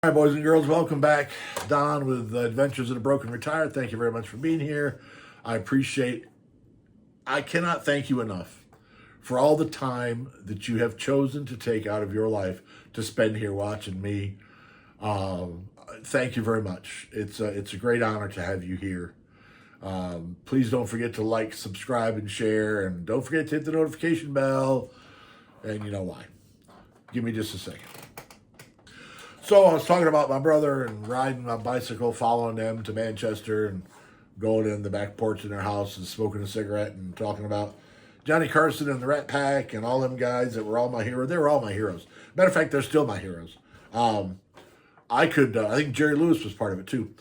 All right, boys and girls, welcome back. Don with Adventures of the Broken Retired. Thank you very much for being here. I cannot thank you enough for all the time that you have chosen to take out of your life to spend here watching me. Thank you very much. It's a great honor to have you here. Please don't forget to like, subscribe, and share. And don't forget to hit the notification bell. And you know why. Give me just a second. So I was talking about my brother and riding my bicycle, following them to Manchester and going in the back porch in their house and smoking a cigarette and talking about Johnny Carson and the Rat Pack and all them guys that were all my heroes. They were all my heroes. Matter of fact, they're still my heroes. I think Jerry Lewis was part of it too.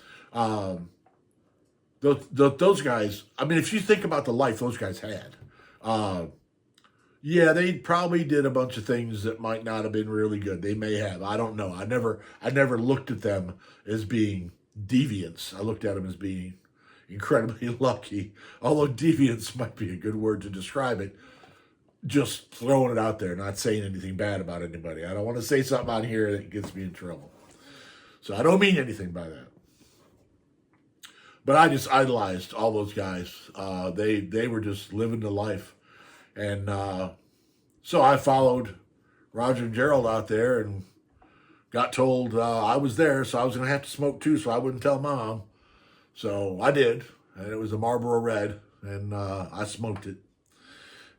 Those guys, I mean, if you think about the life those guys had, yeah, they probably did a bunch of things that might not have been really good. They may have. I don't know. I never looked at them as being deviants. I looked at them as being incredibly lucky. Although deviance might be a good word to describe it. Just throwing it out there, not saying anything bad about anybody. I don't want to say something on here that gets me in trouble. So I don't mean anything by that. But I just idolized all those guys. They were just living the life. And so I followed Roger and Gerald out there and got told I was there, so I was going to have to smoke too, so I wouldn't tell Mom. So I did, and it was a Marlboro Red, and I smoked it.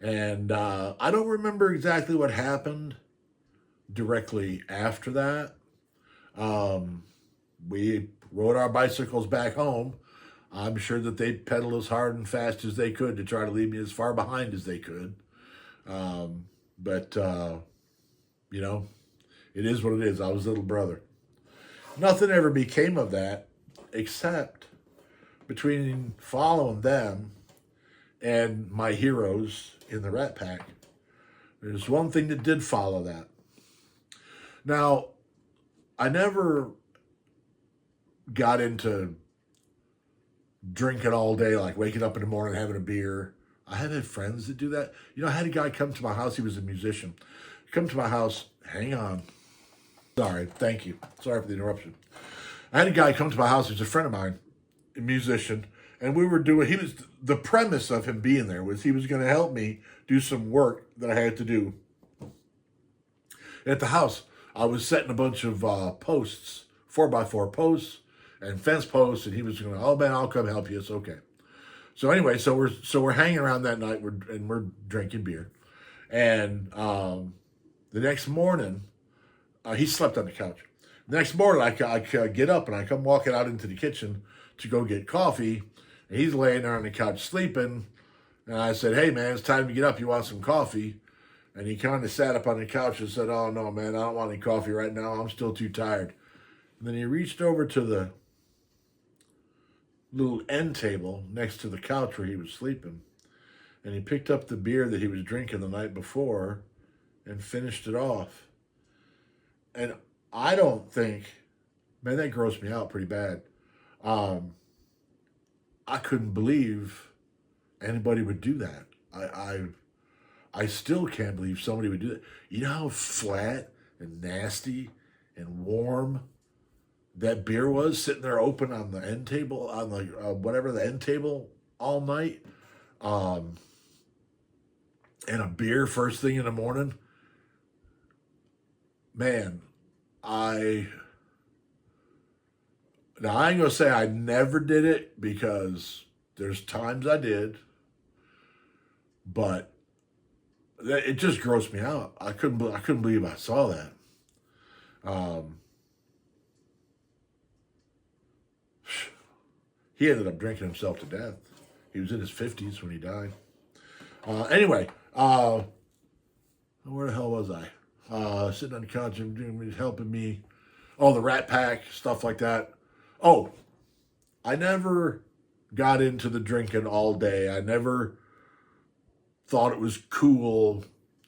And I don't remember exactly what happened directly after that. We rode our bicycles back home. I'm sure that they pedaled as hard and fast as they could to try to leave me as far behind as they could. But you know, it is what it is. I was little brother. Nothing ever became of that except between following them and my heroes in the Rat Pack. There's one thing that did follow that. Now, I never got into drinking all day, like waking up in the morning, having a beer. I had friends that do that. You know, I had a guy come to my house. He was a musician. Come to my house. Hang on. Sorry. Thank you. Sorry for the interruption. I had a guy come to my house. He was a friend of mine, a musician. And the premise of him being there was he was going to help me do some work that I had to do at the house. I was setting a bunch of posts, 4x4 posts, and fence posts, and he was going, "Oh man, I'll come help you. It's okay." So anyway, so we're hanging around that night, we're drinking beer, and the next morning, he slept on the couch. The next morning, I get up and I come walking out into the kitchen to go get coffee, and he's laying there on the couch sleeping, and I said, "Hey man, it's time to get up. You want some coffee?" And he kind of sat up on the couch and said, "Oh no, man, I don't want any coffee right now. I'm still too tired." And then he reached over to the little end table next to the couch where he was sleeping, and he picked up the beer that he was drinking the night before and finished it off. And I don't think, man, that grossed me out pretty bad. I couldn't believe anybody would do that. I still can't believe somebody would do that. You know how flat and nasty and warm that beer was sitting there open on the end table, on the whatever the end table all night, and a beer first thing in the morning. Man, now I ain't gonna say I never did it because there's times I did, but it just grossed me out. I couldn't believe I saw that. Um, he ended up drinking himself to death. He was in his 50s when he died. Anyway, where the hell was I? Sitting on the couch and helping me. Oh, the Rat Pack, stuff like that. Oh, I never got into the drinking all day. I never thought it was cool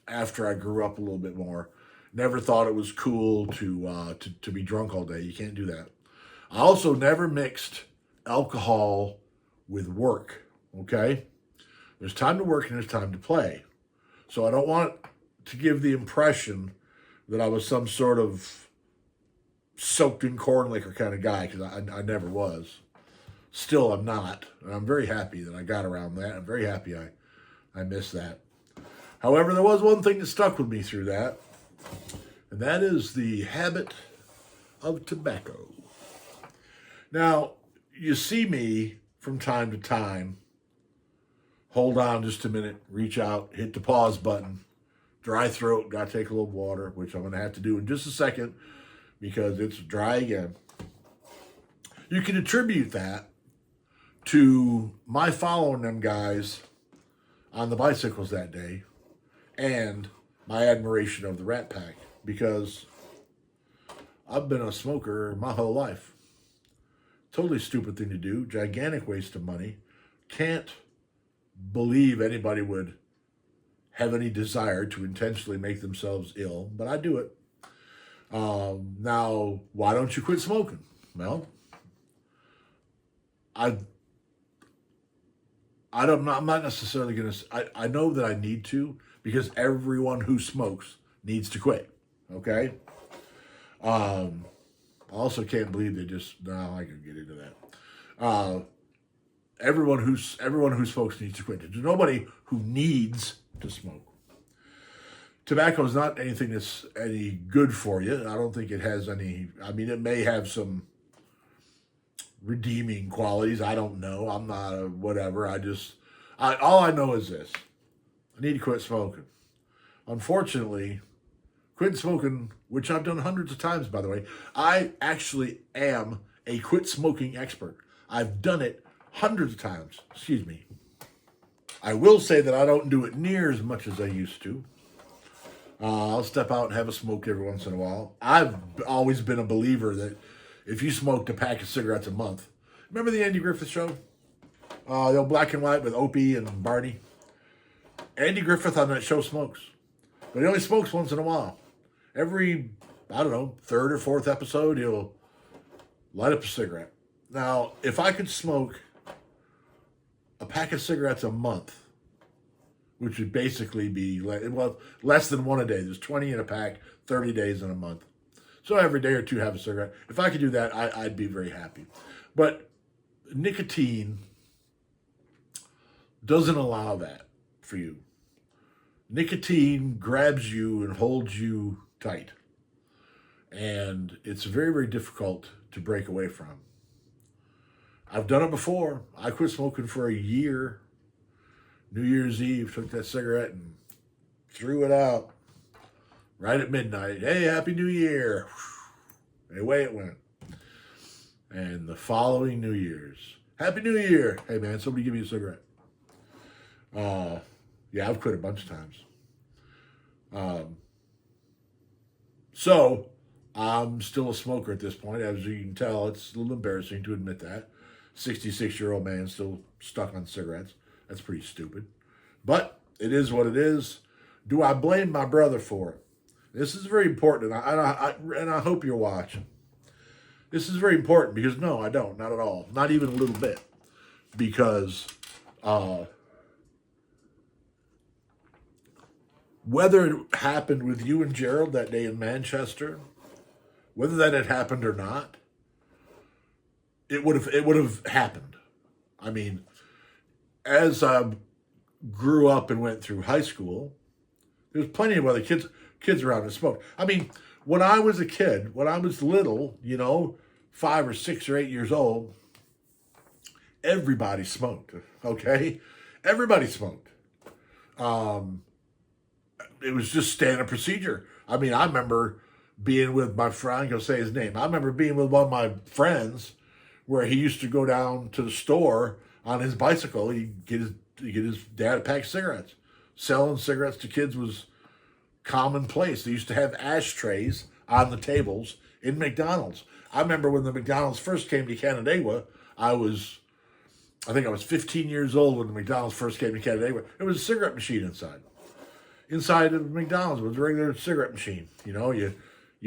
after I grew up a little bit more. Never thought it was cool to be drunk all day. You can't do that. I also never mixed alcohol with work. Okay? There's time to work and there's time to play. So I don't want to give the impression that I was some sort of soaked in corn liquor kind of guy, because I never was. Still, I'm not. And I'm very happy that I got around that. I'm very happy I missed that. However, there was one thing that stuck with me through that, and that is the habit of tobacco. Now, you see me from time to time hold on just a minute, reach out, hit the pause button, dry throat, gotta take a little water, which I'm gonna have to do in just a second because it's dry again. You can attribute that to my following them guys on the bicycles that day and my admiration of the Rat Pack, because I've been a smoker my whole life. Totally stupid thing to do, gigantic waste of money. Can't believe anybody would have any desire to intentionally make themselves ill, but I do it. Now, why don't you quit smoking? Well, I'm not necessarily going to, I know that I need to, because everyone who smokes needs to quit, okay? I also can't believe they just, no, I can get into that. Everyone who smokes needs to quit. There's nobody who needs to smoke. Tobacco is not anything that's any good for you. I don't think it has any, I mean, it may have some redeeming qualities. I don't know. I'm not a whatever. All I know is this. I need to quit smoking. Unfortunately, quit smoking, which I've done hundreds of times, by the way. I actually am a quit smoking expert. I've done it hundreds of times. Excuse me. I will say that I don't do it near as much as I used to. I'll step out and have a smoke every once in a while. I've always been a believer that if you smoked a pack of cigarettes a month, remember the Andy Griffith Show? The old black and white with Opie and Barney? Andy Griffith on that show smokes. But he only smokes once in a while. Every, I don't know, third or fourth episode, he'll light up a cigarette. Now, if I could smoke a pack of cigarettes a month, which would basically be less than one a day. There's 20 in a pack, 30 days in a month. So every day or two have a cigarette. If I could do that, I'd be very happy. But nicotine doesn't allow that for you. Nicotine grabs you and holds you tight. And it's very, very difficult to break away from. I've done it before. I quit smoking for a year. New Year's Eve, took that cigarette and threw it out right at midnight. Hey, Happy New Year. And away it went. And the following New Year's, Happy New Year. Hey, man, somebody give me a cigarette. Yeah, I've quit a bunch of times. So, I'm still a smoker at this point. As you can tell, it's a little embarrassing to admit that. 66-year-old man still stuck on cigarettes. That's pretty stupid. But it is what it is. Do I blame my brother for it? This is very important, and I hope you're watching. This is very important because, no, I don't. Not at all. Not even a little bit. Because whether it happened with you and Gerald that day in Manchester, whether that had happened or not, it would have happened. I mean, as I grew up and went through high school, there's plenty of other kids around that smoked. I mean, when I was a kid, when I was little, 5 or 6 or 8 years old, everybody smoked, okay? Everybody smoked. It was just standard procedure. I mean, I remember being with my friend, I'm going to say his name. I remember being with one of my friends where he used to go down to the store on his bicycle. He'd get his dad a pack of cigarettes. Selling cigarettes to kids was commonplace. They used to have ashtrays on the tables in McDonald's. I remember when the McDonald's first came to Canandaigua, I think I was 15 years old when the McDonald's first came to Canandaigua. There was a cigarette machine inside. Inside of McDonald's was a regular cigarette machine. You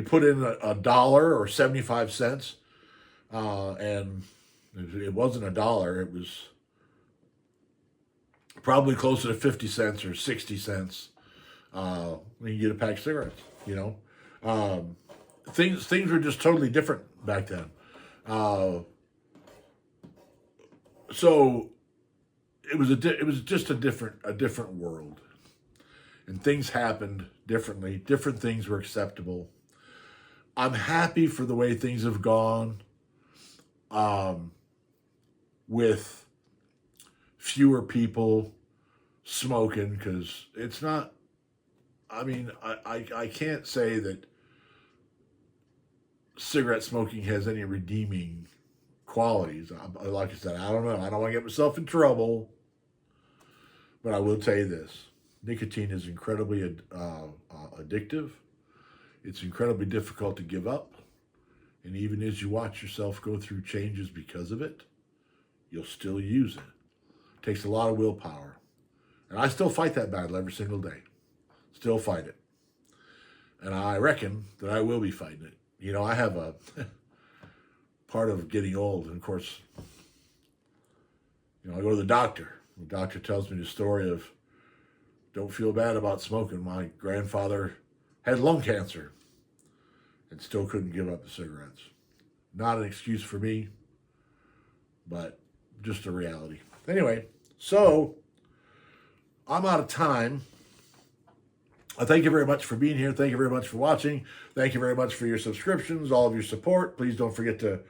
put in $1 or 75 cents, and it wasn't $1. It was probably closer to 50 cents or 60 cents when you get a pack of cigarettes, things were just totally different back then. Uh, so it was just a different world, and things happened differently. Different things were acceptable. I'm happy for the way things have gone, um, with fewer people smoking, because it's not. I mean, I can't say that cigarette smoking has any redeeming qualities. Like I said, I don't know. I don't want to get myself in trouble, but I will tell you this: nicotine is incredibly addictive. It's incredibly difficult to give up, and even as you watch yourself go through changes because of it, you'll still use it. It takes a lot of willpower, and I still fight that battle every single day. Still fight it, and I reckon that I will be fighting it. You know, I have a part of getting old, and of course, I go to the doctor. The doctor tells me the story of, don't feel bad about smoking. My grandfather had lung cancer and still couldn't give up the cigarettes. Not an excuse for me, but just a reality. Anyway, so I'm out of time. I thank you very much for being here. Thank you very much for watching. Thank you very much for your subscriptions, all of your support. Please don't forget to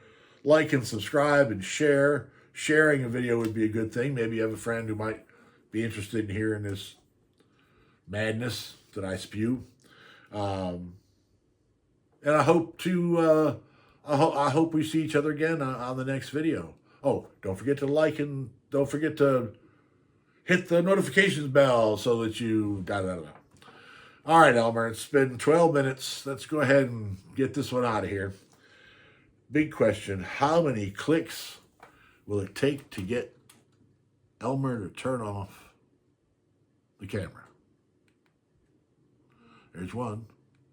like and subscribe and share. Sharing a video would be a good thing. Maybe you have a friend who might be interested in hearing this madness that I spew. And I hope to, I hope we see each other again on the next video. Oh, don't forget to like, and don't forget to hit the notifications bell so that you da-da-da. All right, Elmer, it's been 12 minutes. Let's go ahead and get this one out of here. Big question: how many clicks will it take to get Elmer to turn off the camera? There's one.